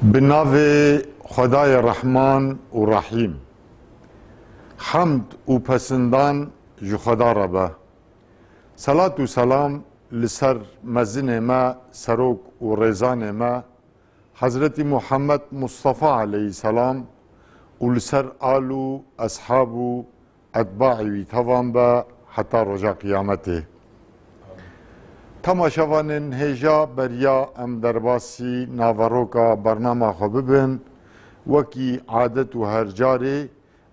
بناو خدای رحمان و رحیم حمد و پسندان جو خدا را به صلات و سلام لسر مزن ما سروک و رزان ما حضرت محمد مصطفى علیه السلام و لسر آل و اصحاب و اتباع وی توان به حتی رجا قیامته تماشاوانین هجا بریا ام درباسی ناوروکا برنامه خو ببن وکی عادت و هر جاری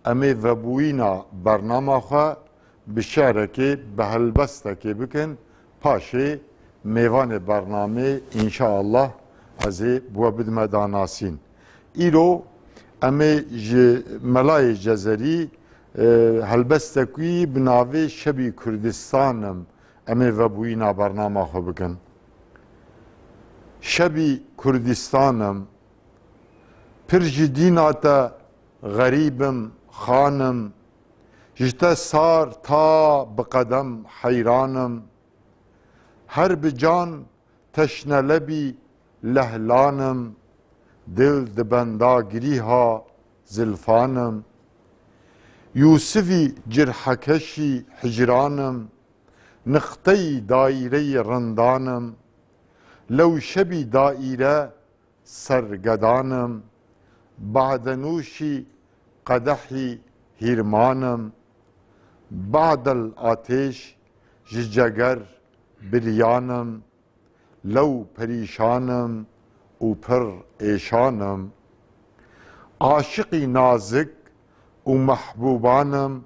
امی وبوینا برنامه خو بشعره که به هلبسته که بکن پاشه میوان برنامه انشاءالله از بو بدم داناسین ایرو امی ملای جزری هلبسته کوی بناوی شبی کردستانم امی و بوینا برنامه خو بکن شبی کردستانم پرج دیناتا غریبم خانم جتا سار تا بقدم حیرانم هر بجان تشنلبی لهلانم دل دبندا گریها زلفانم یوسفی جرحکشی حجرانم نقطه دایره رندانم لو شبی دایره سرگدانم بعد نوشی قدحی هیرمانم بعد الآتش جگر بریانم لو پریشانم و پر ایشانم عاشقی نازک و محبوبانم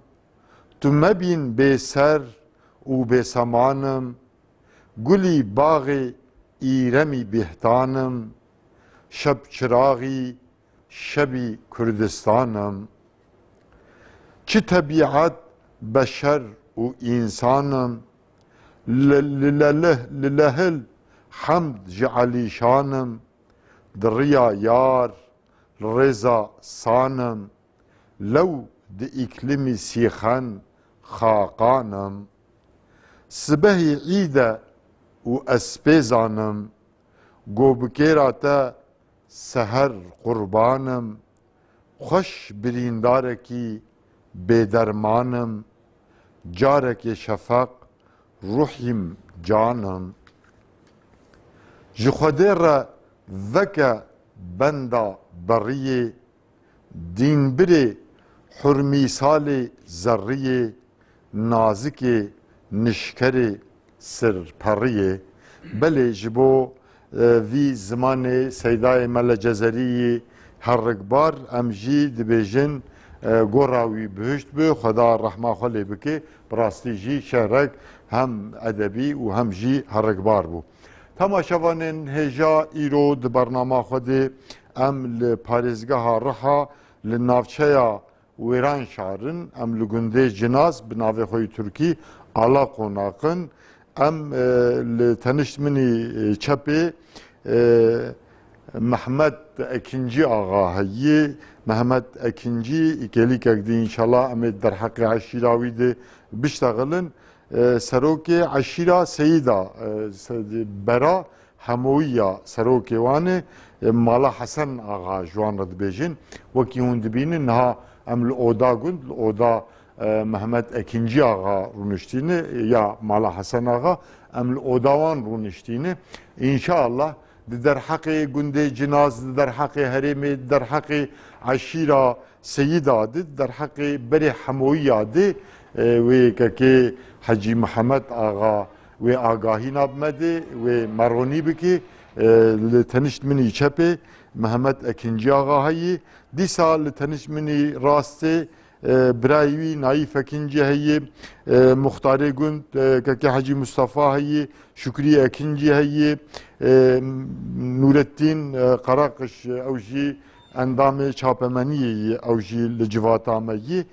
تو مبین بی سر و به سمانم گلی باغ ایرمی بهتانم شب چراغی شبی کردستانم چه طبیعت بشر و انسانم للهل حمد جعلی شانم دریا یار رضا سانم لو د اکلمی سیخن خاقانم سبهی عیده و اسپیزانم گوبکیراتا سهر قربانم خوش بریندارکی بیدرمانم جارک شفق روحیم جانم جخوده را وکا بندا بریه دین بری حرمی سال ذریه نازک نشکر سرپریه بله جبو وی زمان سیدای مل جزری هر رگبار امجی دبیجن گوراوی بهشت به خدا رحمه خالی بکه براستی جی شهرک هم ادبی و هم جی هر رگبار بو تماشاوانین هجا ایرو د برنامه خود ام لپارزگاه رحا لنافچه ویران شارن ام لگنده جناز بناوی خوی ترکی آلا قوناقن ام لتنشت منی چپی محمد اکنجی آقا هیی محمد اکنجی اکلی کردی انشالله ام در حق عشیراوی ده بشتغلن سروک عشیرا سیدا برا همویا سروک وانه مالا حسن آقا جوان رد بیجن وکی هون دبینه نها ام الاودا گند الاودا محمد اکنجی آقا رونشتینه یا مالا حسن آقا ام الاوداوان رونشتینه انشاءالله در حق گنده جناز در حق حریم در حق عشیرا سیدا در حق بری حموی ده و که حجی محمد آقا و آگاهی نابمده و مرونی بکی لتنشت منی چپه محمد اکنجی آقا هایی دی سال لتنشت منی راسته برایوی نایف اکنجی هایی مختار گند که حجی مصطفی هایی شکری اکنجی هایی نورالدین قراقش اوجی اندام چاپمنی اوجی لجواتامه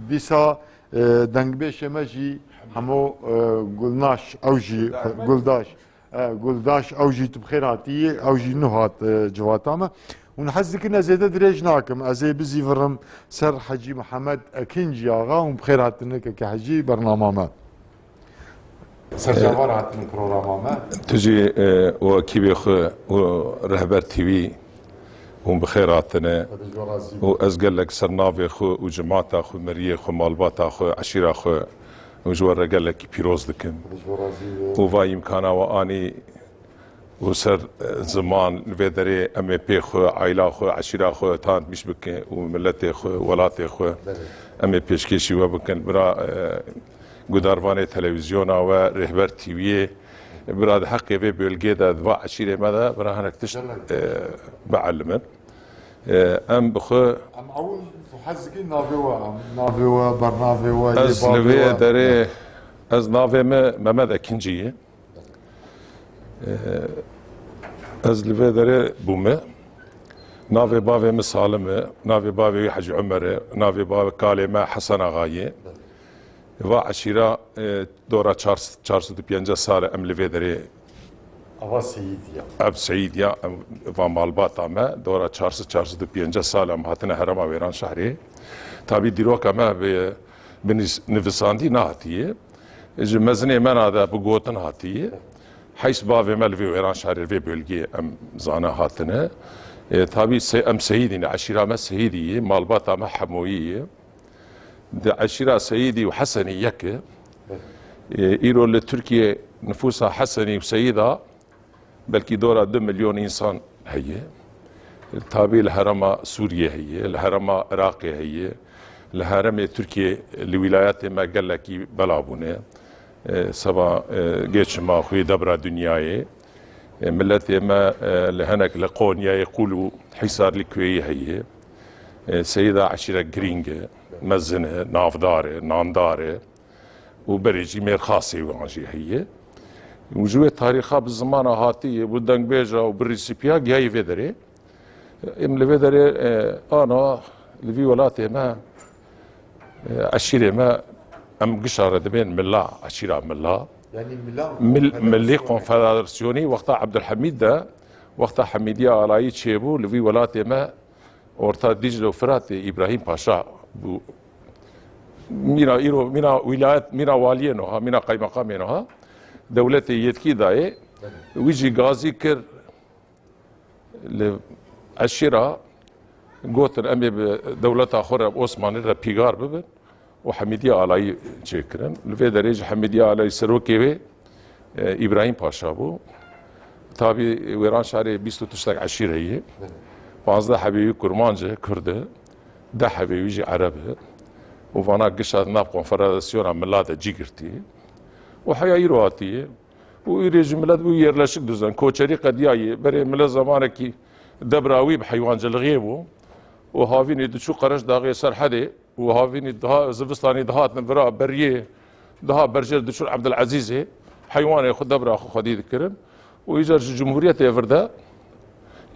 دیسا دنگبیش مجی همو گلناش اوجی گلداش اوجی تبخیراتی اوجی نهات جواتامه اون حزی که نزیده درج ناکم از بزی ورم سر حجی محمد اکنجی آقا اون بخیراتنه که حجی برنامه ما سرجوار هاتن برنامج ما تجي وكيبي خو ورهبر تي في هم بخيراتنا وازقل لك سرنافي خو وجماعة خو مريه خو مالبات خو عشيرة خو وجوار قال لك بيروز دكن وفاي امكانا واني وسر زمان الفيدري ام بي خو عائله خو عشيره خو تان مش بك وملتي خو ولاتي خو ام بيشكيشي وبكن برا قدارواني تلفزيون او رهبر تي في برا حقي في بلقيدا دوا عشيره ماذا برا هنكتشف بعلمن ام بخو ام اول حزقي نافيوا برنافيوا از الفيدري از نافي ما ماذا كنجيه از الفيدري بومه نافي بافي مسالمه نافي بافي حج عمره نافي بافي كالمه حسن اغايه و عشيره دورا 405 سال ام الفيدري ابا سيديا اب سعيديا و مالبات ما دورا 405 سال ام هاتنا هرم ويران شهري تابي ديروكا ما بنفساندي ناتيه اج مزني من هذا بقوتن هاتيه حيث بافي ملفي ويران شهر في بلقي ام زانا هاتنا تابي ام سيدي عشيره ما سيدي مالبات ما حمويه عشيره سيدي وحسني يك ايرو لتركيا نفوسها حسني وسيده بلكي دورها 2 مليون انسان هي تابي الهرم سوريا هي الهرم عراقي هي الهرم تركيا الولايات ما قال لك بلابونه سبا جيش ما خوي دبرة دنياي ملتي ما لهناك لقونيا يقولوا حصار الكوي هي سيدة عشيرة جرينج مزنة نافدارة ناندارة وبريجي مير خاصي وانجي هي وجوه تاريخها بالزمان هاتي بدن بيجا وبالريسيبيا جاي فيدري ام لفيدري انا لفي ولاتي ما عشيرة ما ام قشره دبين ملا عشيره ملا يعني ملي كونفدراسيوني وقتها عبد الحميد ده وقتها حميديه علي تشيبو لفي ولاتي ما ورتا دجله وفراتي ابراهيم باشا مينا ايرو مينا ولايات مينا والينوها مينا قاي مقامينها دولتي يتكي داي ويجي غازي كر الشراء قوت الامي بدولة اخرى بعثمان الربيغار ببن وحميديه علي تشكرن الفيدريج حميديه علي سروكي ابراهيم باشا بو تابي ويران شهري 23 عشيره هي 15 حبيبي كرمانجه كرده ده حبيبي يجي عربه وفانا قشات ناب كونفدراسيون ملاده جيجرتي وحيا يرواتي ويريج ملاد ويرلشك دوزان كوتشري قدياي بري ملا زمانكي دبراوي بحيوان جلغيبو وهافيني دشو قرش داغي سرحدي وهافيني دها زفستاني دهات نبرا بريه دها برجر دشو عبد العزيز حيوان ياخذ دبرا اخو خديد كرم ويجر جمهوريه يفردا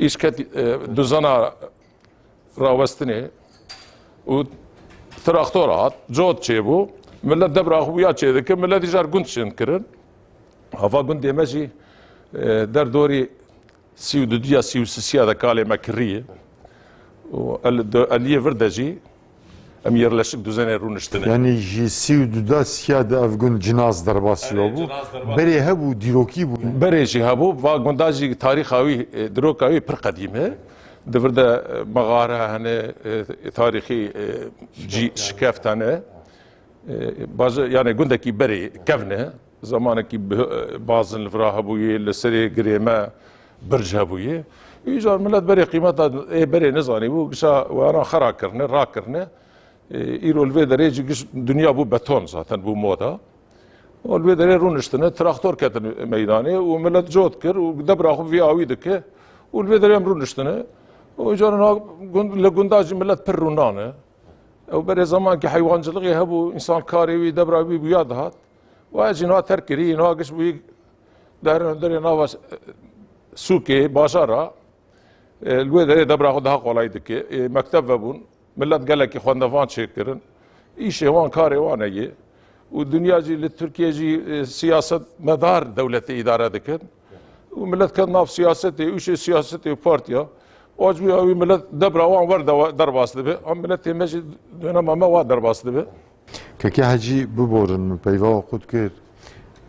ايش كت دوزانا راوستني و تراختورات جود تشيبو ملا دبرا اخو ويا تشيدك ملا ديجار كنتشن كرن هفا كنت ماشي در دوري سيو دوديا سيو سيا ذا كالي مكريه واللي فردجي امير لشك دوزاني رونشتنه يعني جي سيو دودا سياده افغان جناز درباسيو بو بري هبو ديروكي بو بري جي هبو فاغونداجي تاريخاوي دروكاوي بر قديمه دفردا مغاره هنا تاريخي جي شكافتانه باز يعني قندكي بري كفنه زمانكي بازن الفراها بوي لسري قريمه برج هبوي يجار ملات بري قيمتها بري نزاني بو قشا وانا خراكرنا راكرنا ايرو الفيدري جيش دنيا بو بتون زاتن بو مودا والفيدري رونشتنا تراختور كاتن ميداني وملات جود كر ودبر اخو في اوي دك والفيدري رونشتنا وجارنا لقنداج ملات برونانا او بري زمان كي حيوان جلغي هبو انسان كاري وي دبر بي بياد هات واجي نوا تركري نوا قش بي داري نوا سوكي باشارة الويدري دبر اخو دها قولاي دك مكتب بون ملت قال لك اخوان دفان شكرن ايش وان كاري وانا يي والدنيا جي لتركيا جي سياسه مدار دوله اداره ذكر وملت كان ناف سياستي وش سياستي بارتيا واجبي اوي ملت دبره وان ورده درباس دبه ملت ماشي انا ما درباس دبه كي حاجي ببورن بيوا خود كير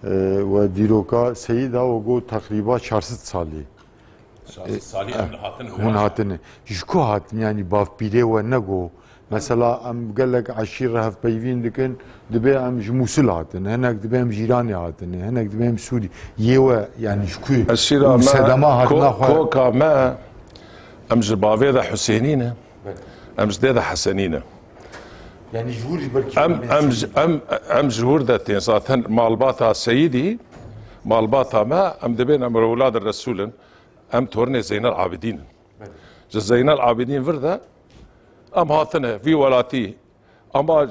و دیروکا سیدا و گو تقریبا 400 سالی سالی ام هاتن هون هاتنه جکو هاتن یعنی باف بیره و نگو مثلا ام قالك عشير هف بيفين دكن دبي ام موصل هاتن هناك دبي ام جيراني هاتن هناك دبي ام سوري يوا يعني شكو الشيرة مسدما ما هاتنا كوكا ما ام جبابي ذا حسينينه ام جديدة حسنينه يعني جوري بركي ام جهور ذا تنساتن مالباتا سيدي مالباتا ما ام دبين ام اولاد الرسول ام تورني زين العابدين زين العابدين فردا ام هاتنه في ولاتي اما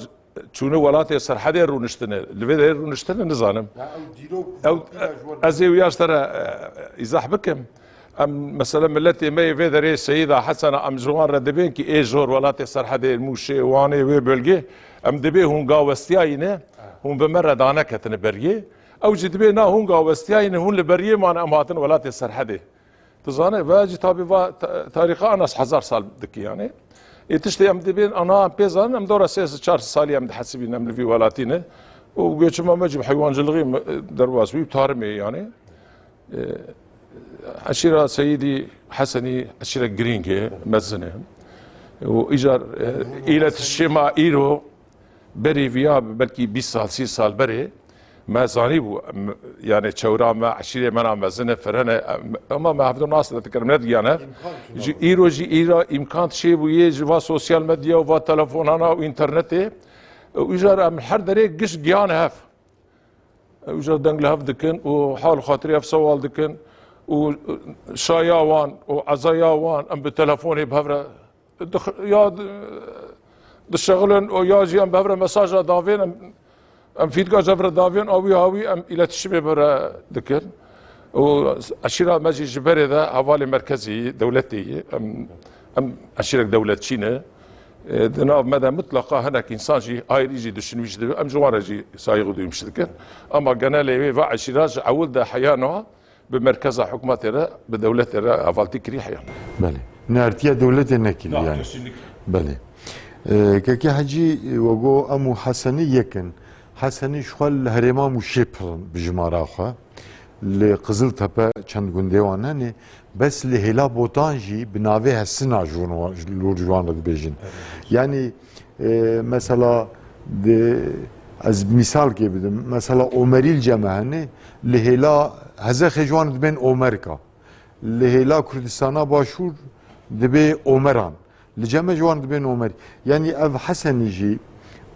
شنو ولاتي سرحدي رونشتنه لبدا رونشتنه نزانم او ازي وياش ترى ازاح بكم ام مثلا ملتي مي في ذري السيده حسنه ام جوان ردبين كي اي جور ولاتي سرحدي موشي واني وي بلغي ام دبي هون قاوستياينه هون بمره دانا كتن بريه او جدبي نا هون قاوستياينه هون لبريه ما انا ام هاتن ولاتي سرحدي تزاني باجي تابي تاريخ انا 1000 سال دكي يعني تشتي ام دبين انا بيزان ام دورا 4 سالي ام حسبين ام في ولاتينه وقلت ما مجب حيوان جلغي درواس وي بتارمي يعني عشيرة سيدي حسني عشيرة جرينكي مزنه وايجار الى الشما ايرو بري فيا بلكي 20 سال 6 سال بري ما زانيبو يعني تشورا ما عشيرة منا مزنه فرنه اما ما هفدو ناس تكلم ندي انا ايرو جي ايرا امكان شيء ويا جوا سوشيال ميديا وفا تلفون انا وانترنت ويجار ام حر دري قش جيان هف ويجار دنگل هف دكن وحال خاطري هف سوال دكن وشايا وان وعزايا وان ام بتلفوني بهفره يا دشغلن او يا جي ام بهفره مساج دافين ام فيدقا جبر دافين او هاوي ام الى تشبه برا دكن وعشيرة ماجي جبري ذا حوالي مركزي دولتي ام عشيرة دولة تشينا دنا مدى مطلقة هناك انسان جي هاي يجي دشنويش ام جوار جي سايغ دو يمشي دكن اما قنا لي فا عشيرة عول دا حيانها بمركز حكومتها بدولتها افالتي كريح يعني بله نارتيا دولتي نكل يعني بله كاكي حجي وقو امو حسني يكن حسني شغل هرما مشبر بجماراخه لقزل تبا چند گوندوان هنه بس لهلا بوتانجي بناوي هسنا جوان بيجن يعني مثلا از مثال كي بدم مثلا عمري الجماعه لهلا هزا خجوان دبين اومركا لهلا كردستانا باشور دبي اومران لجمع جوان دبين اومري يعني اف حسن يجي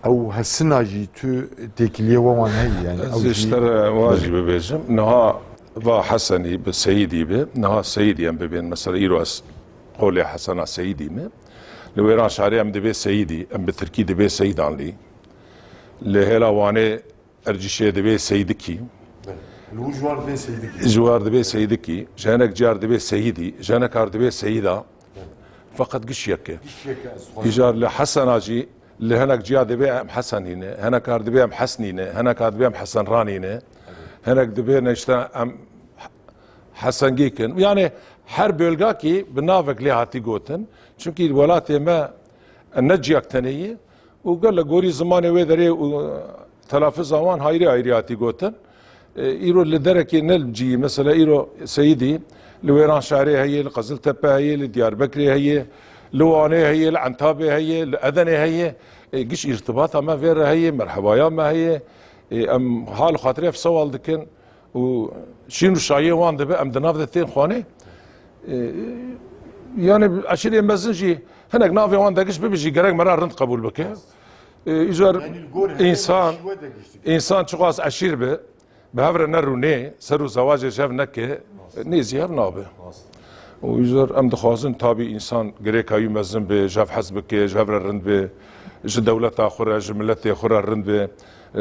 او هسنا جي تو تكليه وان هي يعني او اشترى واجب بيجم نها با حسني بسيدي به نها سيدي ام بين مثلا يروس قولي حسنا سيدي ما لو يران شعري ام دبي سيدي ام بتركي دبي سيدان لي لهلا واني ارجشي دبي سيدكي جوار دبي سيدكي جوار دبي سيدكي جانك جار دبي سيدي جانك ار دبي سيدا فقط قشيك يجار لحسنا جي اللي هناك جيا دبي ام حسنينه هناك ار دبي ام حسنينه هناك ار دبي ام حسن رانينه هناك دبي نشتا ام حسن جيكن يعني هر بölgaki بنافك لي هاتي جوتن çünkü الولايات ما النجيك تنيه وقال لك غوري زمانه ويدري تلافظ زمان هايري هايري هاتي جوتن ايرو لدركي نلجي مثلا ايرو سيدي لويران شعري هي القزل تبا هي لديار بكري هي لواني هي العنتابه هي الاذنه هي قش ارتباطها ما فير هي مرحبا يا ما هي ام حال خاطري في سوال دكن وشينو شايه وان دبي ام دناف دتين خواني يعني عشرين مزنجي هناك نافي وان دقش بيجي قرق مرار رند قبول بك يجر انسان شخاص عشير به بهفر نروني سرو زواج شاف نكه نيزي هف نابه ويجر ام دخوازن تابي انسان قريك هاي مزن به جاف حزبك جاف رند به ج دولة اخرى ج ملت اخرى رند به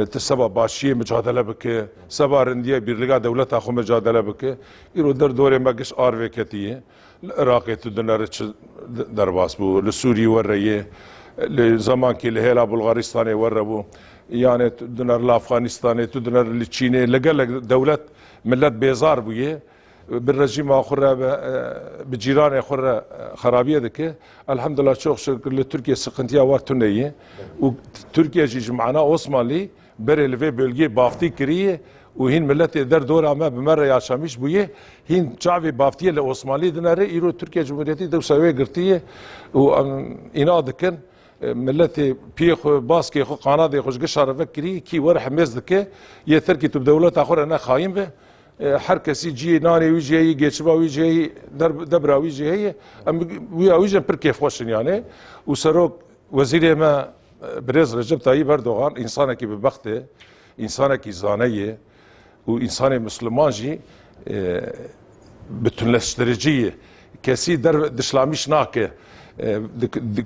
تسبب باشي مجادله بك سبا رنديه بيرلغا دولة اخو مجادله بك يرو در دوري ماقش ارفي كتيه العراق تدنر درباس بو لسوري وريه لزمان كي لهلا بلغارستاني وربو يعني تدنر لافغانستاني تدنر لتشيني لقال دولة ملت بيزار بويه بالرجيم اخر بجيران اخر خرابيه دك الحمد لله شوخ شكر لتركيا سقنتيا وارتنيه وتركيا جي معنا عثماني بري لفي بلغي بافتي كريه وهين ملت در دور ما بمره يا شاميش بويه هين شعبي بافتيه لعثماني دناري يرو تركيا جمهوريتي دو سوي قرتيه وإنادكن ملتي بيخ باسكي خو قنادي خوش قشار فكري كي ورح مزدك يتركي بدولات اخر انا خاين به هر کسی جی نانی ویجی گچبا ویجی دبرا ویجی ام ویجی پر کیف خوشن یعنی و سروک وزیر ما برز رجب طيب اردوغان انسان کی به بخت انسان کی زانیه و انسان مسلمان جی بتنلشترجی کسی در دشلامیش ناکه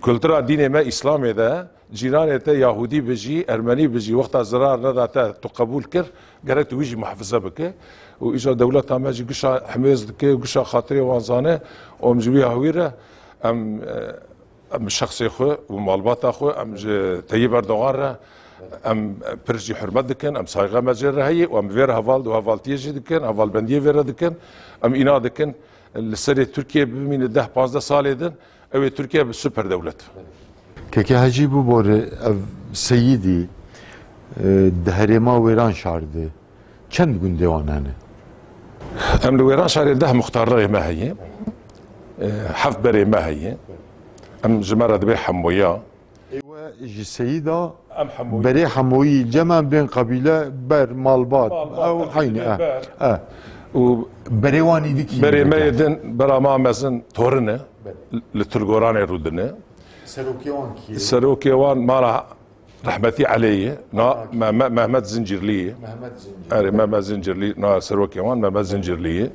کلترا دین ما اسلامی ده جیران تا یهودی بجی ارمنی بجی وقت زرار نداتا تو قبول کر گرت ویجی محافظه بکه و اجا دولت هم جی گشا حماز دکه گشا خاطری وانزانه ام جوی هویره ام شخص خو و مالبات خو ام طيب اردوغان را ام پرجی حرمت دکن ام سایغه مجر هی و ام ویر حوال دو حوالتی دکن حوال بندی ویر دکن ام اینا دکن لسری ترکیه بمین 10-15 سال دن او ترکیه به سوپر دولت که هجی بو باره سیدی دهرما ویران شارده چند گون دیوانانه؟ ام لویران شارده ده مختار ما هي حف بري ما هي ام جمرة دبي حمويا ايوه جي سيدا ام حمويا بري حموي جمع بين قبيله بر مالبات او حين و بريواني ديكي بري ما يدن برا ما مزن تورنه لتلقوران رودنه سروكيوان كي سروكيوان مالا رحمتي عليه نا مهمت زنجرلي مهمت زنجرلي نا سروكيوان مهمت زنجرلي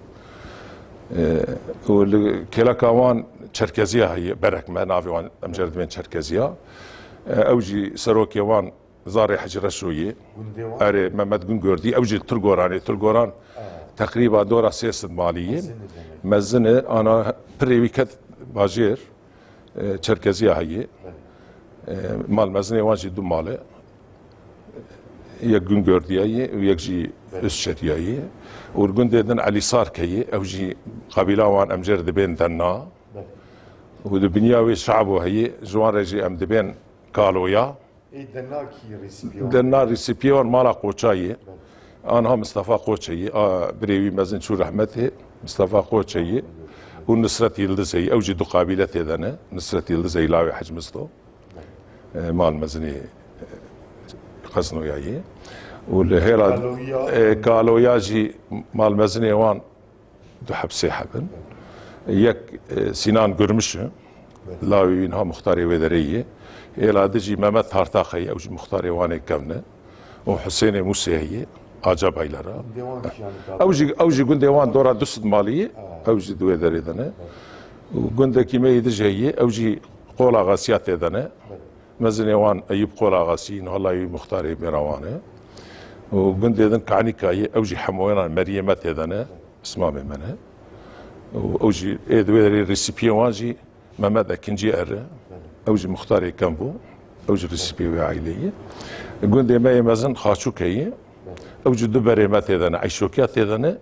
وكلا كوان تشركزيه هي برك ما نافيوان امجرد من تشركزيه اوجي سروكيوان زاري حجر شويه اري مهمت جنجوردي اوجي تلقوران تقريبا دورة سياسة مالية مزنة انا بريويكت باجير تشركزيه هي مال مزنه واجي دو ماله يك جنجورديه ويك جي اسشريه ورجون دن علي صار كي او جي قبيله وان امجر دبين دنا ودبنياوي شعبه هي جوان رجي ام دبين كالويا دنا ريسيبيون مالا قوچاي انا مصطفى قوچاي بريوي مزن شو رحمته مصطفى قوچاي ونصرت يلدزي او جي دو قبيله دنا نصرت يلدزي لاوي حجمستو مال مزني قصنو ياي والهيرا قالوا ياجي مال مزني وان دو حبسي حبن يك سنان قرمش لاوي انها مختاري ودريه الى دجي ممت هارتاخي او مختاري واني كمنه وحسين موسى هي عجب ايلرا اوجي قند ديوان دورا دست ماليه اوجي دو دري دنا وقند كيما يدجي هي اوجي قولا غاسيات دنا مزنيوان ايوب قولا غاسين والله مختاري بيروانه وقند اذن كعني كاي اوجي حموينا مريمات اذن اسمها منه واوجي ادويري ريسيبيون جي ماما كنجي ار اوجي مختاري كامبو اوجي ريسيبيون عائليه قند ما يمزن خاشوكاي اوجي دبريمات اذن عيشوكيات اذن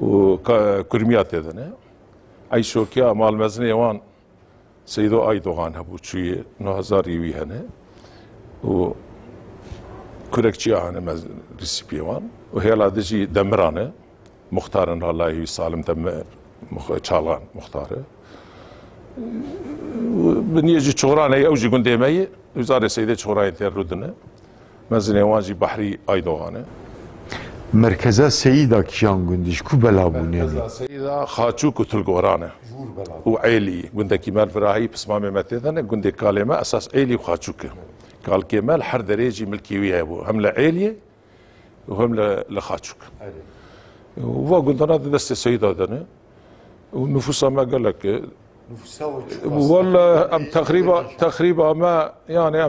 وكرميات اذن عيشوكيا مال مزنيوان سيدو ايدوغان هبو شوية 9000 يوي هنا و كوركشي انا ريسيبيوان وهيلا دجي دمرانه مختارن الله يوي سالم دمر تشالان مختاره بنيجي شغران هي اوجي قندي مي وزاره سيدة شغران تردنا مزني واجي بحري ايدوغانه مركزا سيدا كيان قنديش كو بلابوني مركزا سيدا خاچوك وتلقورانه وعيلي قندي كمال فراهي بسمام متدنا قندي كالما اساس عيلي وخاچوك قال كمال حر دريجي ملكي وياه هم لعيلي وهم لخاچوك وقندنا دست سيدا دنا ونفوسها ما قال لك والله ام تقريبا ما يعني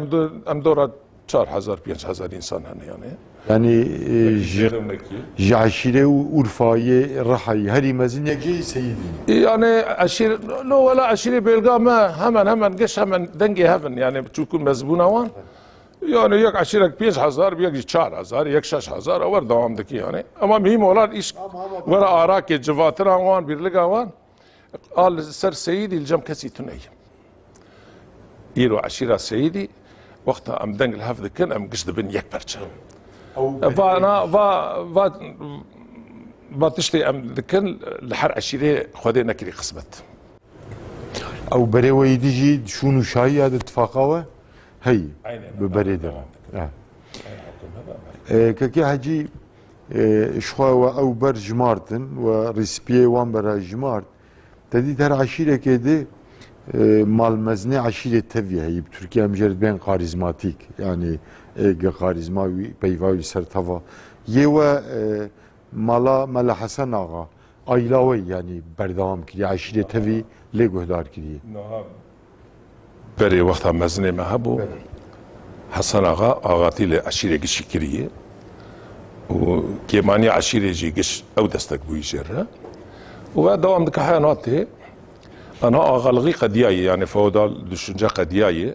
ام دورة 4000-5000 انسان هنا يعني جعشيرة وأورفاية رحي هري مزن يجي سيدي يعني عشيرة لو ولا عشيرة بيلقى ما همن قش همن دنجي هفن يعني بتشوفون مزبونة وان يعني يك عشيرة 5000 بيجي 4000 يك 6000 اور دوام دكي يعني اما مهم ولا ايش ولا اراك جواترا وان بيلقى وان قال سر سيدي الجم كسي تنيم يرو عشيرة سيدي وقتها ام دنجل هفذ كن ام قشد بن يك برشا با تشتي ام ذكر لحر عشيري خذي نكري قسمت او بري ويديجي شونو شاي هذا اتفاقه هي ببريده كي حجي شخوا او بر جمارتن وريسبيه وان برا جمارت تدي در عشيره كده مال مزنه عشيره تفي هي بتركيا مجرد بين كاريزماتيك يعني كاريزماوي بيفاوي سرتفا يوا مالا حسن آقا ایلاوی یعنی بردام کردی عشیره تفی لگوهدار کردی بری وقتا مزنه ما هبو حسن آقاتی لعشیره گشی کریه و کیمانی عشیره جی گش او دستک بوی جره و دوام دک حیاناته انا آغالغی قدیایی یعنی فودال دشنجا قدیایی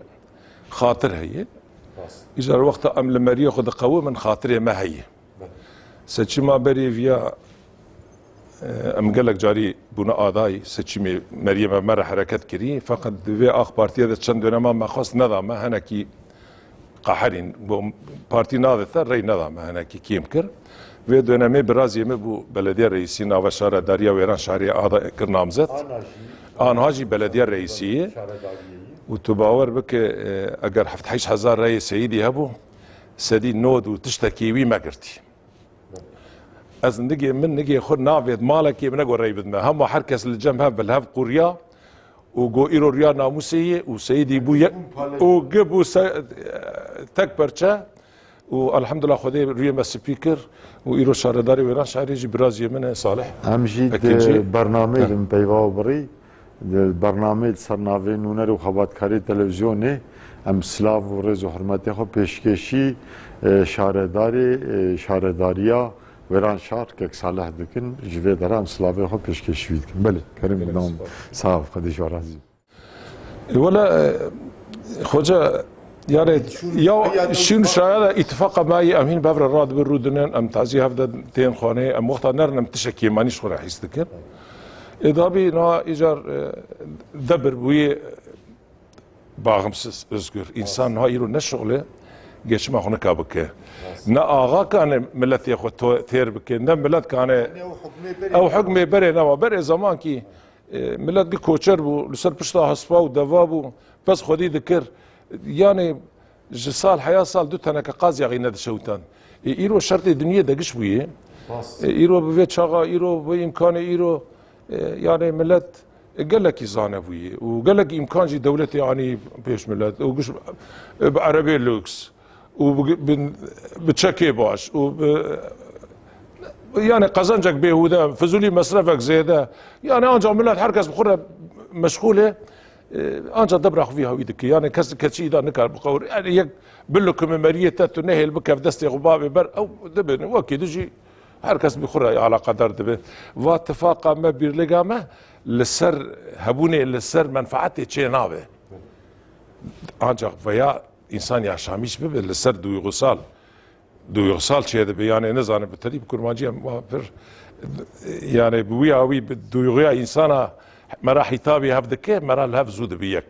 خاطر هی اجار وقتا ام لمریه خود قوه من خاطره ما هی سچی ما بری ویا ام قالك جاري بنا آداي سچی مريم مره حركت كري فقط في اخ بارتي هذا چند دونما ما خاص نظام هناكي قاحرين بارتي ناظر ري نظام هناكي كيمكر في دونما برازي مبو بلديه رئيسي ناو شارع داريا ويران شارع آدا كرنامزت انا هاجي بلديه رئيسيه وتباور بك اگر 7000 رئيس سيدي هبو سدي نود وتشتكي ما قرتي از نجي خود نافذ مالك من اقول ريبد ما هم حركس الجنب هب بالهف قريا وجو ايرو ريا ناموسيه وسيدي بويا وجبوا تكبرشا والحمد لله خدي ريما سبيكر وايرو شارداري ويران شعري جي برازي من صالح امجي برنامج بيوا بري البرنامج صرنافي نونر وخبات كاري تلفزيوني ام سلاف ورز وحرمتي خو پیشکشی شارداریا ویران شهر که صالح دکن جوی درام سلاوی خو پیشکشی دکن بله کریم نام صاحب خدیش ورازی ولا خوجا يعني يا شنو شايله اتفاق معي امين بابر الراد بالرودنان ام تعزي هفدا تين خانه ام وقت نرنم تشكي مانيش خو راح يستكر اضافي نا ايجار دبر وي باغمس ازغر انسان هاي يرو نشغله جيش ما هناك بك نا آغا كان ملت ياخذ ثير بك نا ملت كان او حكمي بري نوا بري زمان كي ملت دي كوتشر بو لسر بشتا هسبا ودوابو بس خدي ذكر يعني جسال حياه صال دو تنك قاز يغي ند شوتان ايرو شرط الدنيا دقش بويه ايرو بفيت شغا ايرو بامكان ايرو يعني ملت قال لك يزانه بويه وقال لك امكان جي دولتي يعني بيش ملت وقش بعربي لوكس وبتشكي باش يعني قزنجك بيهودا فزولي مصرفك زياده يعني انجا ملات حركه بخره مشغوله انجا دبرخ فيها ويدك يعني كشي اذا نكر بقور يعني يك بلكم مريه تنهي البكا في دستي غبابي بر او دبن وكي دجي حركه بخره على قدر دبن واتفاق ما بيرلقامه للسر هبوني للسر منفعتي تشي نابه انجا فيا انسان yaşamış bir لسر duygusal şeyde yani ne zanne bir kurmancı bir yani bu yavi bir duyguya insana mera hitabi havdeke mera lav zud biyek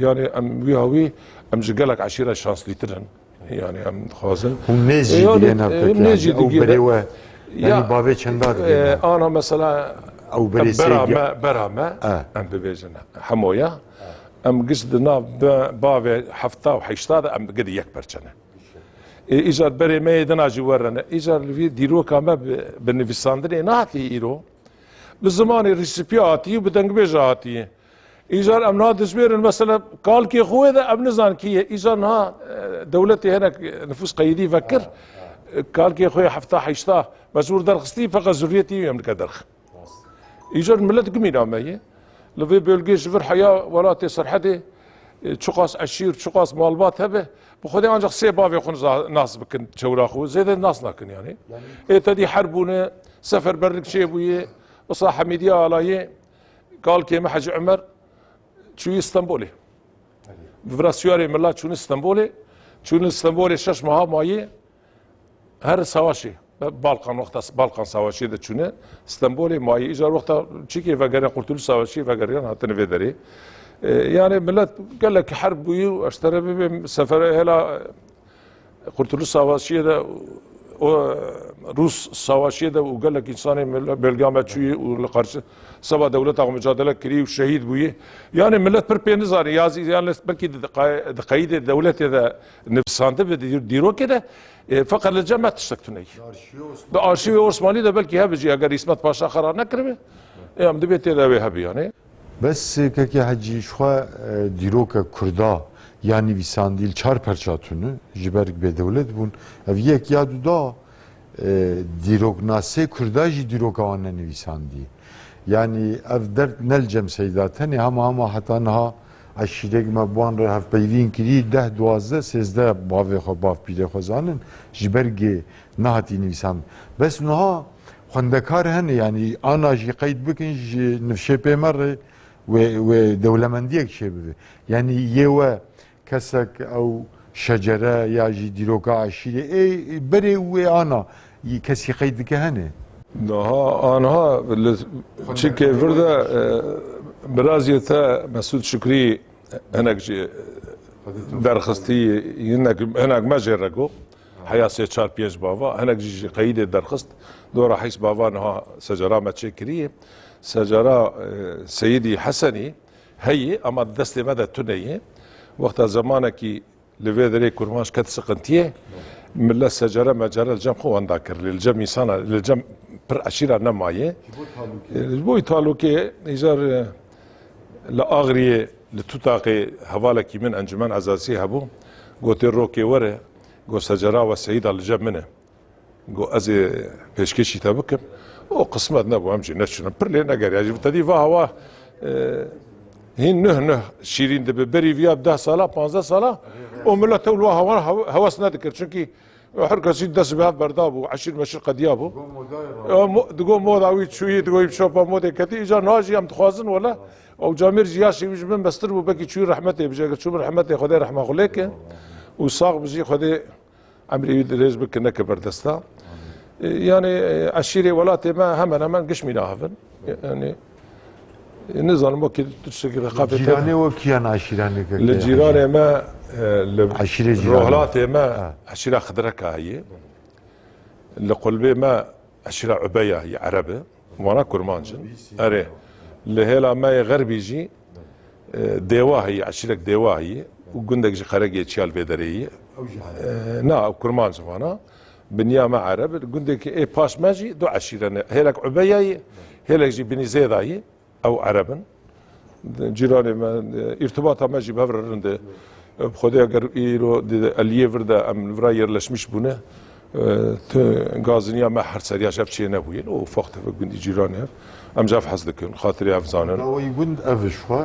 yani em yavi em jigalak aşira şans litren yani em khazın nezi diyen havdeke o berewe yani bave çendar ana mesela او بريسي برامه ام ببيجنا حمويا ام قصدنا بافي حفتا وحيشتا ام قد يكبر كنا ايجار بري ميدنا جوارنا ايجار في ديرو كما بنفساندري ناتي ايرو بالزمان الريسيبياتي وبدنق بيجاتي ايجار ام نادس بيرن مثلا قال كي خوي ذا ام نزان كي ايجار ها دولتي هنا نفوس قيدي فكر قال كي خوي حفتا حيشتا مزور درخستي فقط زريتي يملك درخ ايجار ملت قمينا ماي لفي بيلقي جفر حياه ولاتي سرحدي تشقاس عشير تشقاس مالبات هبه بخدي انجا سي بافي خون ناس بكن تشوراخو زيد الناس لكن يعني اي تدي حربونه سفر برك شيبويه وصاح ميديا على قال كي محج عمر شو اسطنبولي فراسيوري ملات شو اسطنبولي شو اسطنبولي شش مها ماي هر سواشي بالقان وقت بالقان سواشي ده شنو اسطنبولي ماي اجى وقت تشيكي فقرا قلت له سواشي فقرا هاتن فيدري يعني ملت قال لك حرب واشترى سفر هلا Kurtuluş Savaşı'ya da o Rus Savaşı'ya da وقال لك إنسان بلغام çuyu karşı sabah devlet ağ mücadele kiri şehit buyu yani millet per penizar yani belki kayıt devlet ya da nefsande ve diro kede fakat الجامعة تشتكتني arşiv Osmanlı da belki hebeci eğer İsmet Paşa karar ne kirbe am dibet ya da ve hebi yani بس كي حجي شخوا ديروكا كردا يعني ويسانديل چار پرچاتونو جبرك بدولت بون اويك يادو دا ديروك ناسي كردا جي ديروكا وانا نويساندي يعني اف درد نلجم سيداتني هما حتى انها عشيرك ما بوان راه بيوين كري 10 12 13 باوي خو باف بيده خزانن جبرك نهاتي نويسان بس نها خندكار هن يعني انا جي قيد بكن نفشي بمر ودولمنديك شيء يعني يوا كسك او شجره يا جي ديروكا عشيره اي بري وانا كسي قيدك هنا daha anha çünkü burada Brazil'de Mesut Şükri enakci درخستی هناك ما جرقو حياسي تشار بيج بابا هناك جي قيد درخست دور حيس بابا انها سجرا ما تشكريه سجرا سيدي حسني هي اما دستي مدى تنيه وقت زمانك لفيدري كرماش كتسقنتيه من لا سجرا ما جرى الجم خو انداكر للجم انسان للجم بر عشيره نمايه بو يتالوكي ايجار لا اغري لتوتاقي حوالك من انجمن عزازي هبو قوتي روكي وره قو سجرا والسيدة الجم منه قو ازي بيشكيشي تابكم او قسمت نبو امجي نشنا برلي نقر يجب تدي فاهوا هين نه شيرين دبي بري فيا 10 سالا 15 سالا وملا تولوا هواس نذكر چونكي حركة دس بهذا بردابو عشير مشر قديابو دقو مودا وي شويه دقو يشوفا مودا كتي اجا ناجي ام تخوازن ولا او جامير جياشي ويج من بستر بكي شوي رحمته بجا شو رحمته خدي رحمه خليك وصاغ بجي خدي عمري ريز بك نك بردستا يعني عشيري ولاتي ما هم انا ما نقش مينا هفن يعني نظام وكي تشكي رقابه جيراني وكيان عشيراني الجيران ما عشيرة روهلاتي ما عشيرة خضركا هي لقلبي ما عشيرة عباية هي عربة وانا كرمانجن اري لهلا ما غربي جي ديوا هي عشيرة ديوا هي وقندك جي خرقية تشال فيدرية نا كرمانجن وانا بنيا ما عرب قندك اي باش ماجي دو عشيرة هيلك عباية هيلك جي بني زيدا هي او عربا جيراني ما ارتباطها ماجي بهبر رنده بخدي اگر ایرو الیه ورده ام ورایر لشمش بونه غازنیا ما هر سریا شب چی نبوین او فقط بگویی جیرانه ام جاف حس دکن خاطری افزانن او يقول افشوا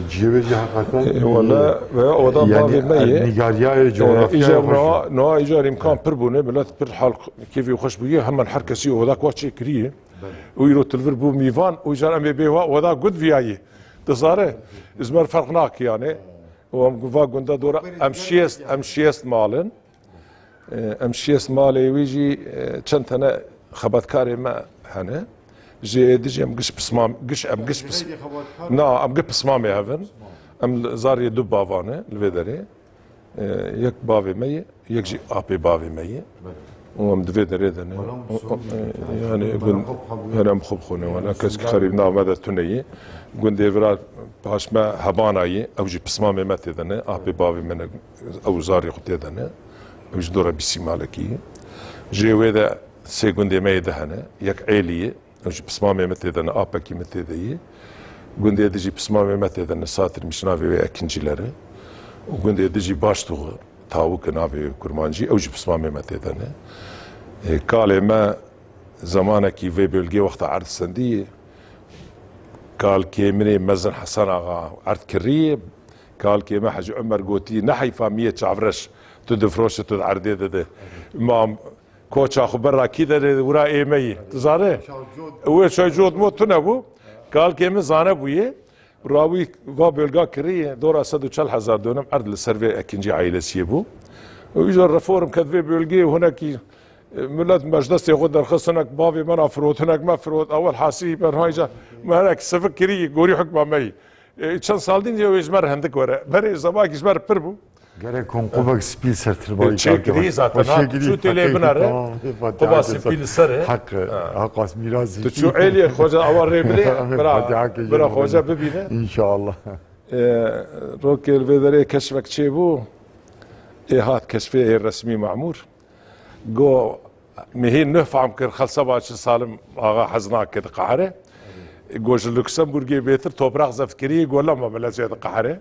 جيبي حقيقه ولا ودا بابي ميه نيجاريا جغرافيا ايجار نو ايجار امكان پر بونه بلاد پر حال كيف يخش بيه هم الحركه سي ودا كواتشي كريه ويرو تلفر بو ميفان ويجار ام بيوا ودا جود فياي تصاره ازمر فرقناك يعني وام قندا دورا امشيست مالن امشيست مالي ويجي چند تنه خباتكاري ما هنا جي ديجي ام قش بسمام قش ام قش بس نا ام قش بسمامي هافن ام زاري دو بافانه الفيدري يك بافي مي يك جي ابي بافي مي وام دفيدري دنا يعني انا مخب خونه وانا كاس خريب نا ماذا تنيه قندي فرا باش ما هباناي او جي بسمامي مات دنا ابي بافي من او زاري خد دنا وش دورا بسي مالكي جي ودا سي قندي ما يدهنا يك عيليه او جي بسمامي مات دنا اباكي مات دي قندي دجي بسمامي مات دنا ساتر مشنافي اكنجيلره وقندي دجي باشتو تاو كنافي كرمانجي او جي بسمامي مات دنا قال ما زمانك في بلغي وقت عرض سندي قال كي مني مزن حسن اغا عرض كريه قال كي ما حج عمر قوتي نحي فامية شعفرش تدفروش تدعردي ده ما كوتش اخو برا كده ورا ايمي تزاره هو شو جود موت نبو قال كي مزانه بويه راوي فا بلغا كريه دورا 140,000 دونم عرض للسيرفي اكنجي عائله سيبو ويجر رفورم كذبي بلغي وهناك ملت مجلس ياخذ رخص هناك بافي ما فروت هناك ما فروت اول حاسيب هايجا ما هناك سفكري غوري حكمه مي كان سالدين جو يجمر هندك ورا بري زباك يجمر بربو Gerek konqubak spil sertirbayı. Çekri zaten. Şu tele binare. Kuba spil sarı. Hakas mirası. Şu eliye hoca avar bile. Bırak hoca bibine. İnşallah. روكل فيدري كشفك تشيبو هات كشفيه الرسمي معمور جو مهين نفعم كر خلصباش سالم اغا حزناك كده قحره جوج لوكسمبورغي بيتر توبراغ زفكري يقول لهم بلا زياده قحره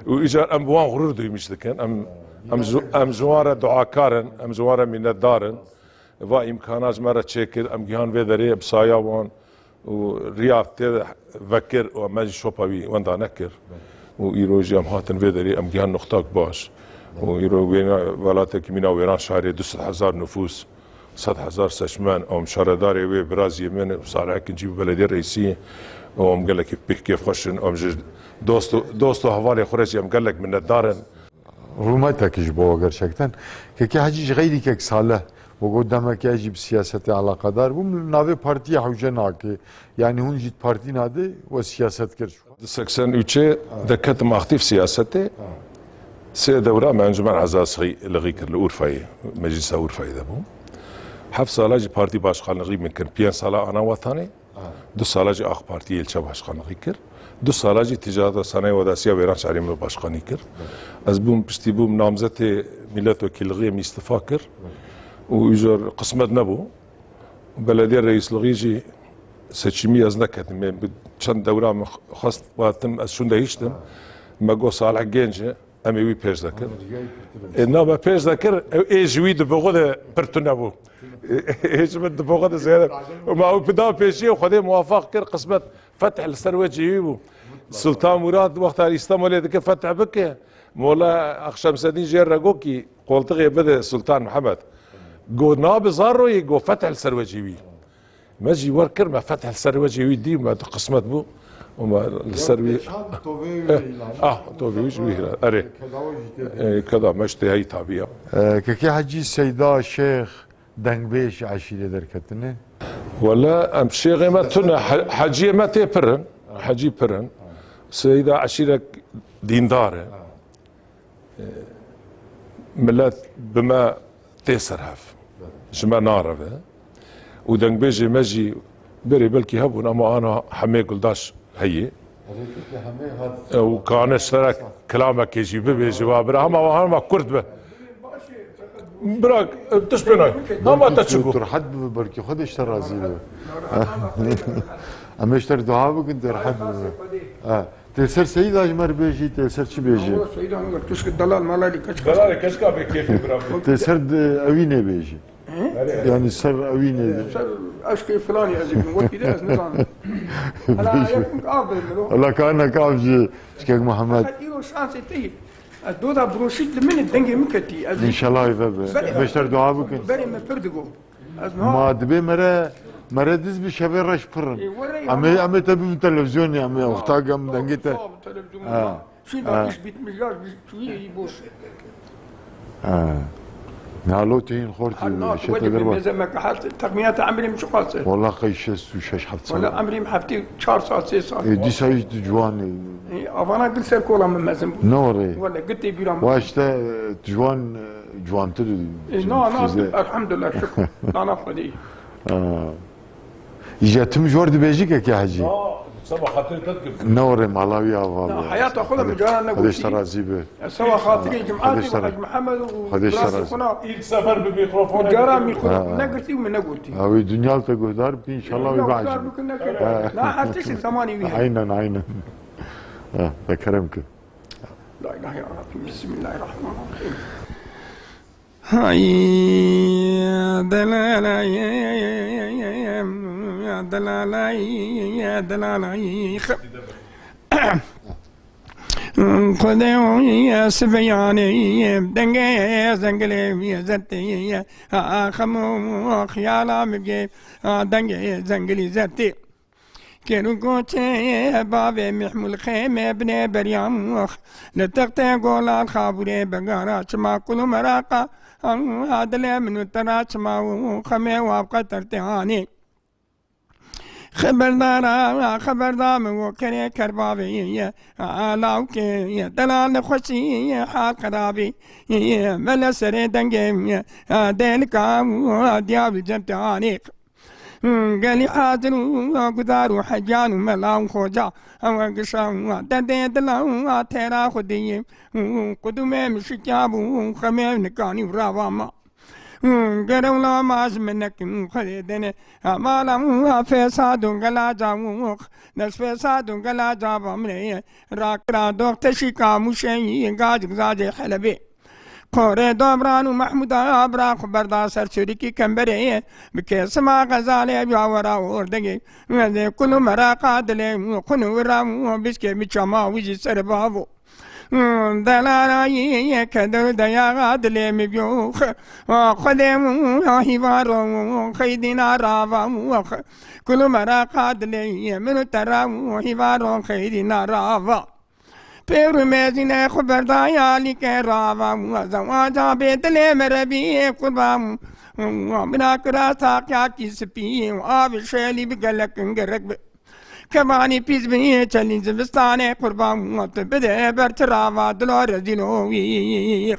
واجا امبوان غرور دو مش كان ام جواره دعاكارن ام جواره من الدارن و امكانات مره تشكر ام جهان فيدري بصاياون ورياض فكر وماجي شوباوي وندا نكر ويروجي ام هاتن فيدري ام جهان نقطاك باش ويرو وينا ولاتك مينا ويران شهري 200,000 نفوس 100,000 سشمان ام شارداري وي برازي من صالح كنجي بلديه الرئيسيه ام قال لك كيف خشن ام دوستو حوالي خرج ام قال لك من الدارن روماتك جبوا gerçekten. Ki hacı gayri kek salih وقدامك يجب سياسة على قدر بوم ناوي بارتي حوجنا كي يعني هون جيت بارتي نادي وسياسة كرش 83 دكت مختلف سياسته سي دورة مع انجمن عزازي لغيكر الأورفاي مجلس أورفاي دبو حف سالاجي بارتي باشخان غيب من كان بيان سالا أنا وطني دو سالاجي أخ بارتي يلشا باشخان غيكر دو سالاجي تجارة صناعة وداسية ويران شعري من باشخان يكر از بوم بشتي بوم نامزة ملت وكيل غير مستفاكر ويجر قسمت نبو بلدية الرئيس لغيجي سچمی از نکردیم من چند دوره خواست وقتم از شون دهیشتم مگو صالح گنجه امیوی پیش ذکر انما پیش ذکر ایجوی دو بغد پرتو نبو ایجوی دو بغد زیاده وما هو بدا پیشی و خودی موافق کرد قسمت فتح السروجی و سلطان مراد وقت استعمال دک فتح بکه مولا اخشم سدین جیر رگو کی قولتقی بده سلطان محمد جو ناب زارو يجو فتح السروجي ماجي وركر ما فتح السروجي دي ما قسمت بو وما السروي توفي وجوي اري كذا مشتي هي طبيعه كي حجي سيدا شيخ دنگبيش عشيره دركتنه ولا ام شيخ ما تنا حجي ما تبرن حجي برن سيدا عشيره دينداره ملات بما تسرهف جما نعرف ودنگ بيجي ماجي بري بلكي هبون اما انا حمي قلداش هي وكان اشترك كلامك يجي ببي جواب هم كرد به براك تشبناي ما تشكو حد بركي خد اشتر رازي اما اشتر دعاء بكن در حد تسر سيد اجمر بيجي تسر شي بيجي سيد انا قلت لك الدلال مالي كشكا دلال كشكا بكيف برافو تسر اوينه بيجي يعني سر اوينه سر اشكي فلاني ازيك وقت ده از نظام انا يكون قابل الله كانك عارف شكاك محمد ايوه شانس تي الدودا بروشيت من الدنجي مكتي ان شاء الله يبقى بشتر دعاء بكن بري ما فردقو ما دبي مرة دز بشبه رش برن أمي تبي تلفزيون يا أمي أختاقم دنجته شو ده مش بيت مليار شوية يبوش نالو تين خورتي شو تقربا إذا ما كحلت تقنيات عمري مش قاصر والله قيشس وشش حفظ ولا عمري محفتي 4 ساعات 6 ساعات دي سايج جوان أفانا قلت سر كولا من مازن نوري ولا قلت بيرام واشتا جوان تدري لا الحمد لله شكرا لا نفدي يجاتم جورد بيجيك يا حجي سوا خاطري تذكر نوري ملاوي والله حياته اخذها من جانا نقول خدش ترازي به سوا خاطري جمعاتي وحاج محمد وراس هنا سفر بميكروفون جارا ميكروفون نقرتي ومن نقولتي هاوي دنيا تقدر ان شاء الله يبعد لا حتى ثماني ويها عينا بكرمك لا اله الا الله بسم الله الرحمن الرحيم هاي دلالي يا دلالي يا دلالي خذوا يا سفياني دنجي زنجلي يا زتي خمو خيالا مبجي دنجي زنجلي زتي كانوا قوتي بابي محمول خيمة بني بريان نتقتي قولا الخابوري بقارات ما كل مراقة هذا من التراس ما خمي وابقى ترتهاني خبردارا خبردار من كري كربابي لاوكي دلال خوشي حال قرابي بلا سري دنجي دينكا دياب الجمتانيق قالي حاضر وقدار حجان ملاو خوجا وقشا ددي دلاو تيرا خدي قدومي مشكابو خمي نكاني وراواما قرولا ماز منك خليدني مالا فساد قلا جاوخ نس فساد قلا جاب مني راكرا دوخت شيكا مشي قاج قاج حلبي قوري دوبران ومحمود ابرا خبردا سر شريكي كمبري بكيس ما غزالي بيورا وردقي كل مراقا دلي كن ورا بسكي بيشما ويجي سربابو دلالاي كدر ديا غادلي مبيوخ خدم هيفارو خيدنا رافا كل مراقا دلي من ترى هيفارو خيدنا رافا پیرو میزینه خبردا یالی که راوا زواجا بیدله مربی قربام منا کرا ساقیا کی سپی آب شیلی بگلک انگرک کمانی پیز بنی چلی زمستانه قربام بده برت راوا دلار زینوی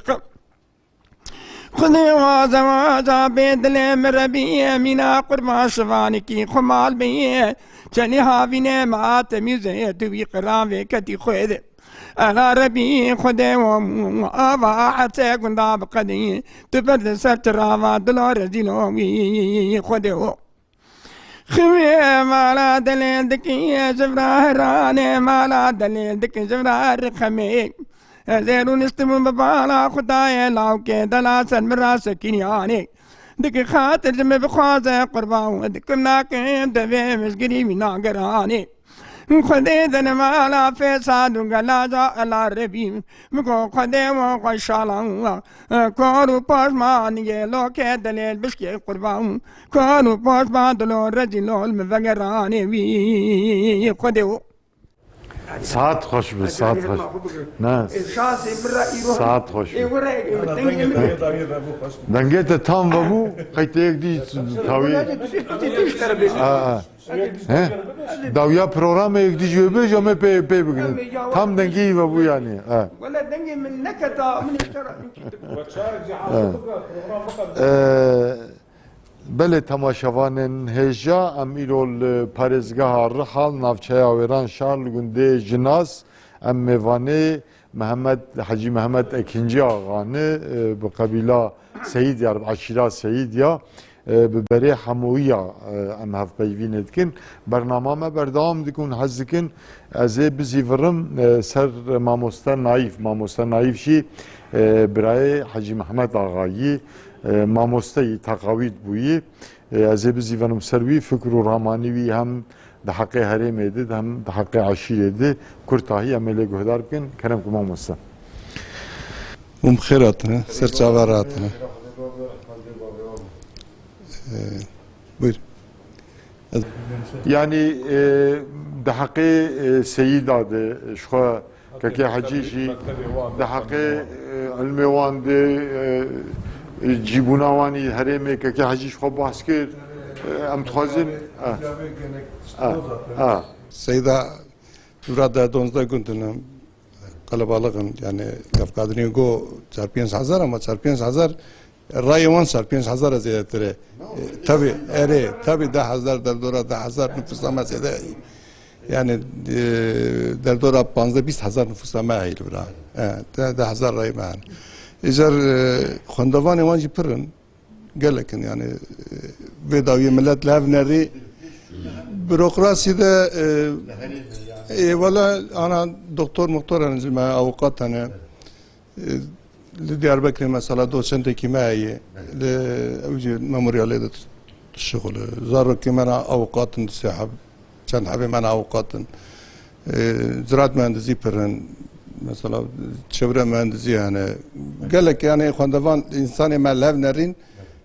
خذي وزواجا بیدله مربی منا قربان شوانی کی خمال بی چلی هاوینه مات میزه دوی قرام کتی خویده أنا ربي خدي وأبا حتى كنت بقدي تبدل سرت رافا دلار دينومي خدي خوي مالا دليل دكي جبراه راني مالا دليل دكي جبراه رخمي زيرو نستمو ببالا خدايا لاوكي دلا سن مراس كينياني دكي خاطر جمي بخوازي قربان دكي ناكي دبي مسقري من ناقراني خدي دن مالا فساد غلا جا الا ربي مكو خدي و شالان كورو پاسمان یہ لوکے دلیل بشکی قربان كورو پاسمان دلو رجلو المفقراني وي خديو ساعت خوش به ساعت خوش نه ساعت خوش دنگت تام و بو قیت یک دی تاوی داویا پروگرام یک دی جوبه جامه پی بگیرید tam dengi ve bu yani. ولا دنگي من نكتا من اشترى بله تماشاوانن هجا ام ایرول پارزگاه رحال نافچه آویران شارل گنده جناس ام میوانه محمد حجی محمد اکنجی آغانه به قبیله سید یا عشیره سید یا ببری حمویه ام هف بیوین ادکن برنامه ما بردام دکن حزکن از بزیورم سر ماموستا نایف شی برای حجی محمد آغایی ماموستای تقاوید بویی از بزیورم سروی فکر و رامانیوی هم ده حق حریم edid hem de hakkı aşir edid kurtahi emele göhdar bkin kerem ku mamosta خیراتنه سرچاوراتنه buyur. yani de hakkı seyid adı şu kaki hacişi de hakkı ilmevan de cibunavani harime kaki haciş xo baskir em txazin Seyda burada donuzda gündünüm kalabalığın yani Kafkadır'ın go 4-5 ama 4-5 rayıvan 4-5 ziyadetleri tabi tabi 10,000 derdora 10,000 nüfusla mesela yani derdora 15,000 nüfusla mehil bira 10,000 rayı mehil eğer kondavani vancı pırın gelekin yani vedavi millet levneri bürokraside valla ana doktor anacığım avukat hani Diyarbakır mesela doçente kimayi memorialde şغل zarok ki ben avukatın sahip çan habi ben avukatın ziraat mühendisi pırın mesela çevre mühendisi yani gelek yani kondavan insanı mevlerin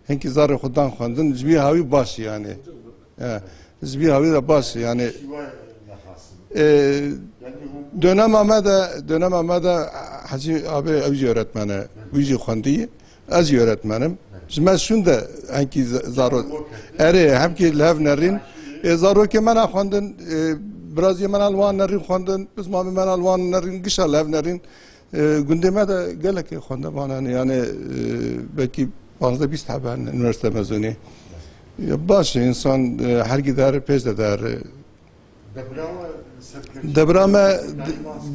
henki zarı kudan kondun zbi havi baş yani zbi havi de baş yani dönem Ahmet'e Hacı abi evci öğretmeni vici kondi az öğretmenim. Şimdi şunda hangi zarı hem ki levnerin Zaroki mena xwandin birazî mena li wan nerîn xwandin bizmamî mena li wan nerîn gişa lev nerîn gundê me de gelekê xwende vanan yani belkî 15-20 hebe üniversite mezunî baş e insan her gider pêş de der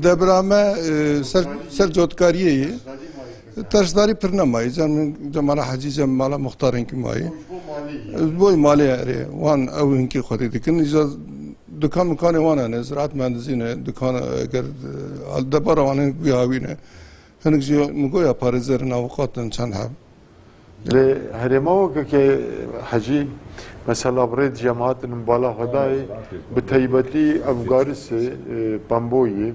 debrame ser cotkariyê terşdarî pir nemayî cemala hecî cemala muxtarên kî mayî boy malê erê wan ew hinkî xwedî dikin dukan mikanê wan hene ziraat mühendisî ne dukan eger debara wan hinek bî hawî ne hinek jî migoya parêzerin avukatên çend heb Li herêma wekekê hecî mesela birêd cemaatinin bala xwedayê bi taybetî ev garisê Pamboyê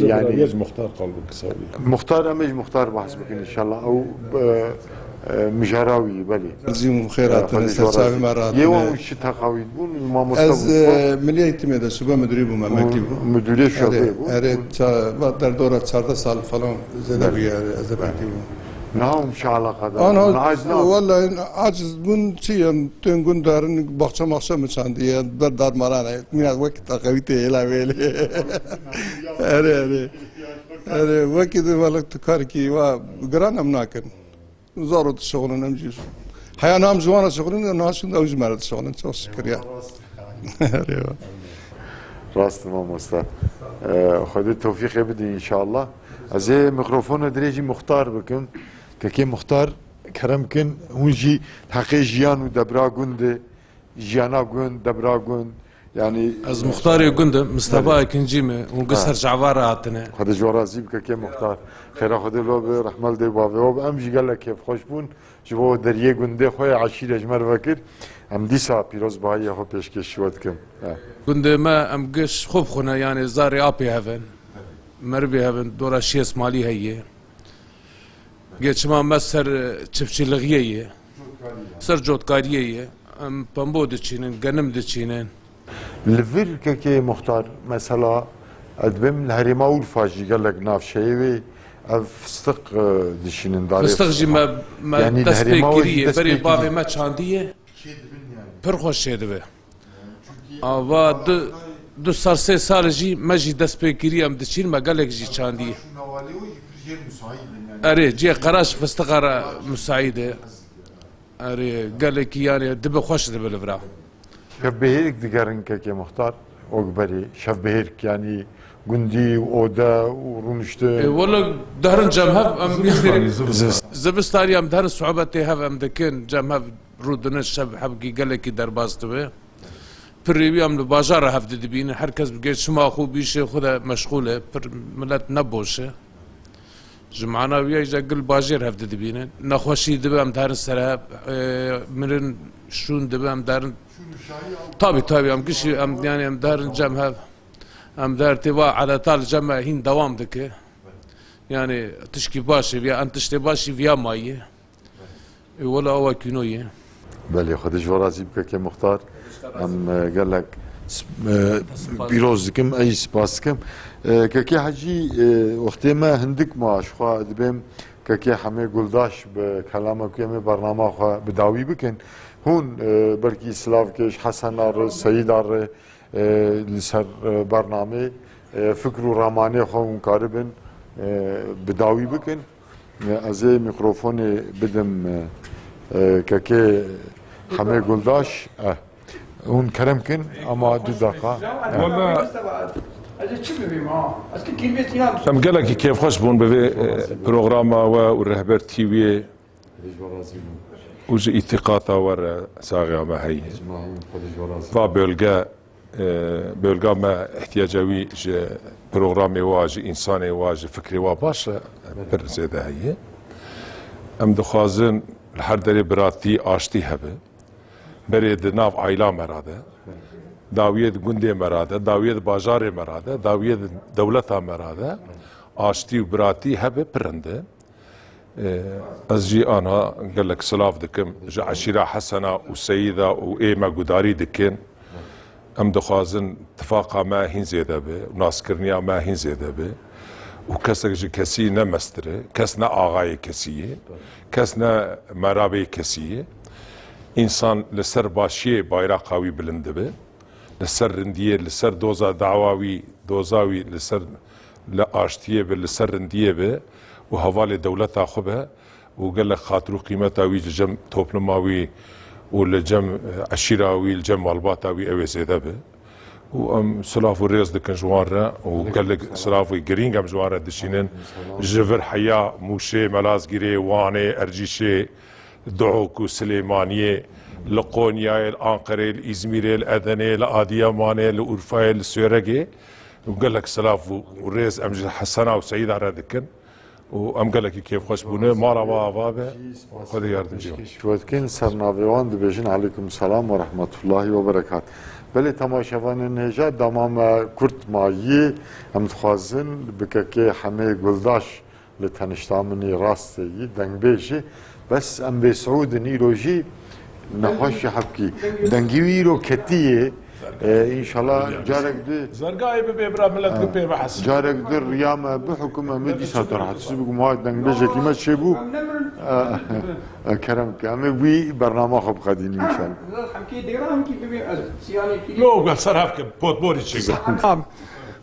yani muhtar kaldı kısa bir. muxtar em ê ji muxtar behs bikin inşallah ew mijarawi belê zîm xêratin serçavê me Yê wan rahatine şi teqawît bûn mamosta ez milli eğitimê de şube müdürî bûm emeklî bûm müdürê şöbê bû erê derdora 14 sal falan zêde bûye ez emeklî bûm nahum şi alaqadar Ana nahaz ne vallahi aciz bun çiyem tüm gün darın bakça makşam çandiye ber dar marana biraz vakit akavite elaveli ere vakit vallahi tukar ki va gran amnaken zarot şoğlun emcir hayanam jwana şoğlun naşın da uzmarat şoğlun çok şükür ya rast mamosta xwedê tevfîqê bidî inşallah ez ê mikrofona dirê jî muxtar bikim kekê muxtar kerem kin hûn jî heqê jiyan û debra gundê jiyana gund debra gund yani از مختاری گندم مصطفی اکنجی می اون قصر جعوار هاتنه xwedê ji we razî bi kekê muxtar xêra xwedê lo bi rehmel dê bavê we em jî gelek kêfxweş bûn ji bo deriyê gundê xwe ya eşîre ji me re vekir em dîsa pîrozbahiyê xwe pêşkêş ji we dikim گنده ما ام قش خوب خونه یعنی زاری آپی هفن مروی هفن دورا شیس مالی هیه گیچ ما سر çiftçiliğiye سر جوتکاریه ام پمبو دچینن گنم دچینن Li vir kekê muxtar mesela edbim li herêma Urfa jî gelek navşeyê wê ev fistik dişînin darê فستق جی ما یعنی دست لهرما و بگیریه دست بری بگیری. بابی ما چاندیه پر خوش شده آوا دو سال سه سال جی ما جی دست بگیری ام دچین ما گلک جی چاندیه اره جی قراش فستقارا مساعده اره گلک یعنی دب خوش دب لورا şevbehêrik digerin kekê muxtar okberî şevbehêrik yani gundî û oda û rûniştin والله دهرن جام هف ام زبستاري ام دهرن صعوبتي هف ام دكن جام هف رودن الشب حبقي قالك درباستوي بريوي ام البازار هف دبين هركز بقيت شما اخو بيشي خذا مشغوله ملات نبوشه جمعنا ويا قل باجير هف دبين نخوشي دبا ام دهرن سراب مرن شون دبا ام دهرن طابي ام كشي ام يعني ام دهرن جام هف ام دار ارتباع على طال جمع هين دوام دكه يعني تشكي باشي فيا انت تشتي باشي فيا مايه ولا هو كينويه belê xwedê ji we razî bi kekê muxtar em gelek pîroz dikim ey spas dikim kekê hecî wextê me hindik ma ji xwe dibêm kekê hemê guldaş bi kelama ku em ê bernama xwe bi dawî bikin hûn belkî Slavkeş Hesena re Seyîda re li ser bernamê fikr û ramanê xwe hûn karibin bi dawî bikin ez ê mikrofonê bidim kekê hemê guldaş hûn kerem kin ama du daka Em gelekî kêfxweş bûn bi vê programa we û rehber tîviyê û ji îtîqata we re saxiya me heye va bölge me ihtiyaca wî ji programê wa ji însanê wa ji fikrê wa baş e pir zêde heye em dixwazin li her derê biratî aştî hebe berê di nav ayla me re de dawiyê di gundê me re de dawiyê di bajarê me re de dawiyê di dewleta me re de aştî û biratî hebe pirinde ez jî ana gelek silav dikim ji eşîra Hesena û Seyîda û ê me gudarî dikin em dixwazin tifaqa me hîn zêde be naskiriniya me hîn zêde be û kesek ji kesî ne mestire kes ne axayê kesî ye kes ne merabê kesî ye انسان لسر باشیه bayrakاوی بلند به لسر رندیه لسر دوزا دعواوی دوزاوی لسر لآشتیه به لسر رندیه به و حوال دولتا خوبه و قال لك خاطرو قيمتاوي لجم توبلماوي ولجم عشيراوي لجم والباتاوي اوي زيدا به وام سلافو ريز دكن جوارا وقال لك سلافو جرينغ ام جوارا دشينن جفر حيا موشي ملازجري واني ارجيشي دعوكو سليمانيه لقونيا الانقره الازميري الاذني الاديماني الاورفاي السيرجي وقال لك سلافو وريز ام حسنا وسعيد على دكن وام قال لك كيف خوش بونه ما روا بابه خذ ياردمجي شوتكن سرناویان دبیجن علیکم سلام و رحمت الله و برکات. بله تماشاوان نهجا دمام کرد مایی هم خوازن بکه همه گلداش لتنشتامنی راستی دنگ بیشی بس ام به سعود نیروجی نخوش حبکی دنگیوی رو کتیه انشالله جارك دي زرقاي ببرا ملت بي بحس جارك در ريام بحكم مدي ساتر حتى بيقول ما دنگ بيجي كلمه شيبو كرم كامل بي برنامج خب قديم ان شاء الله حكي ديرام كيف بي لو قال صرافك بوت بوري شيء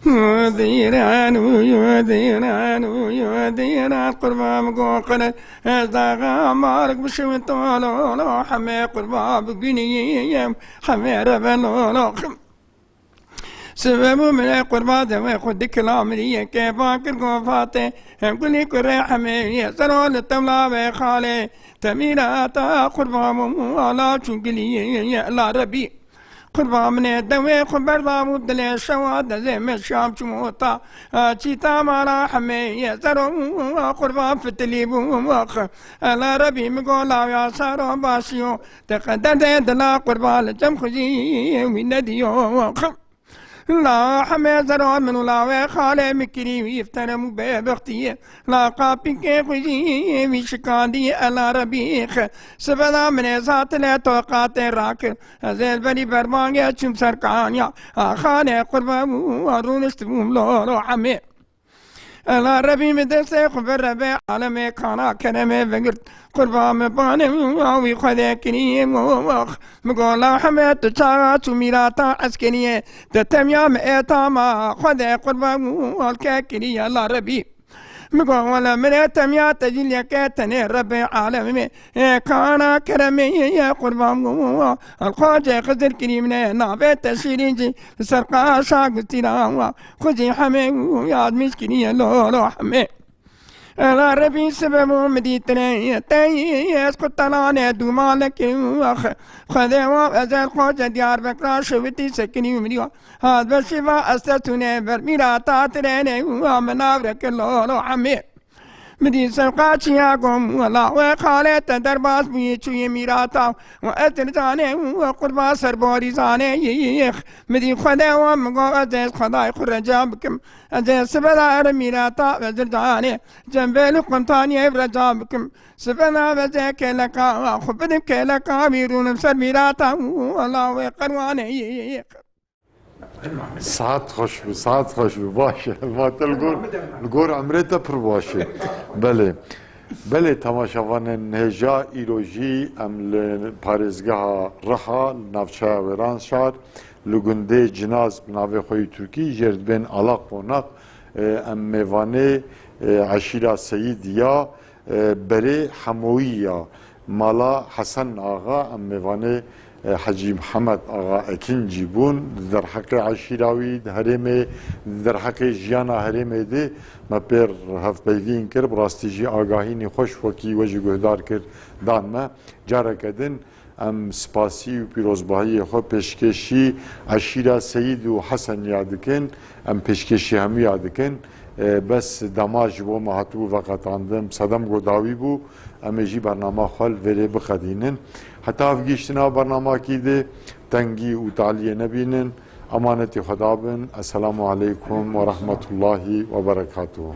وديران ويوديران ويوديران قربا مقوقنا ازداغا مارك بشوين طولو لو حمي قربا بقنيم حمي ربنو لو سبب من قربا دمي خد كلام لي كيف اكل قوفاتي هم كلي كري حمي سرو للتملا بخالي تميراتا قربا موالا شنقلي لا ربي قربا من الدوي خبر ضامو بدلي الشواد زي ما الشام شموطا تشيتا مالا حمي سرو قربا في التليب ومخ الا ربي مقولا يا سارو باسيو تقدر دلا قربا لجم خزي من ديو لا حمي زرو من لا خالي مكري ويفترم ببختي لا قابك خزي وشكاندي الا ربيخ سبدا من ذات لا توقات راك زل بني برمانيا چم سركانيا خاني قربا ورونستم لو حمي الا ربي مدرسه خبر ربي عالمي كانا كرمي فقرت قربا مباني وي خذي كريم مقولا حمد تشاغات ميراتا عسكرية تتميا مئتاما خذي قربا والكاكرية الله ربي مقولا من تميا تجل يكاتني ربي عالمي كانا كرمي يا قربا الخواجة خزر كريمنا نابي تشيرينجي سرقا شاق تيرا خذي حمي يا مسكيني لو حمي لا ربي سبب مديتني تيس قطلاني دومالك خذي وأزل خوجة ديار بكرا شوتي سكني ومريو هذا الشفاء أستتوني برميرا تاتريني ومناغرك اللولو حمي مدي سرقاتياكم ولا وخالت درباس بيچوي ميراتا واترجاني وقربا سربوري زاني مدي خدا ومغو ازيس خداي خرجابكم ازيس سبلا ميراتا وزرجاني جنبل قمطاني برجابكم سبنا وزيك لك خبدك لك ميرون سر ميراتا ولا وقرواني ساعت خوش بو باشه ما تلگور عمرتا پر باشه بله تماشاوان نهجا ایروژی ام پارێزگەها ڕەها ناوچەیە وێران شار li gundê Cinaz bi navê xwe Tirkî jê dibên alaq qonak em mêvanê Eşîra Seyîd ya berê hemoî ya mala Hesen axa em mêvanê Hacı Muhammed Ağa Ekincî bûn derheqê Eşîrawî di herêmê derheqê jiyana herêmê de me pêr hevpeyvîn kir bi rastî jî agahînê xweş wekî we jî guhdar kir dan me careke din em spasî û pîrozbahiyê xwe pêşkêşî Eşîra Seyîd û Hesen ya dikin em pêşkêşî hemû ya dikin bes dema ji bo me hatibû veqetandin sedem godawî bû em ê jî bernama xwe li vêrê bixedînin heta ev gîştina bernamakî de tengî û taliyê nebînin emanetê xwe dabin. Esselamu aleykum ve rahmetullahi ve berekatuhu.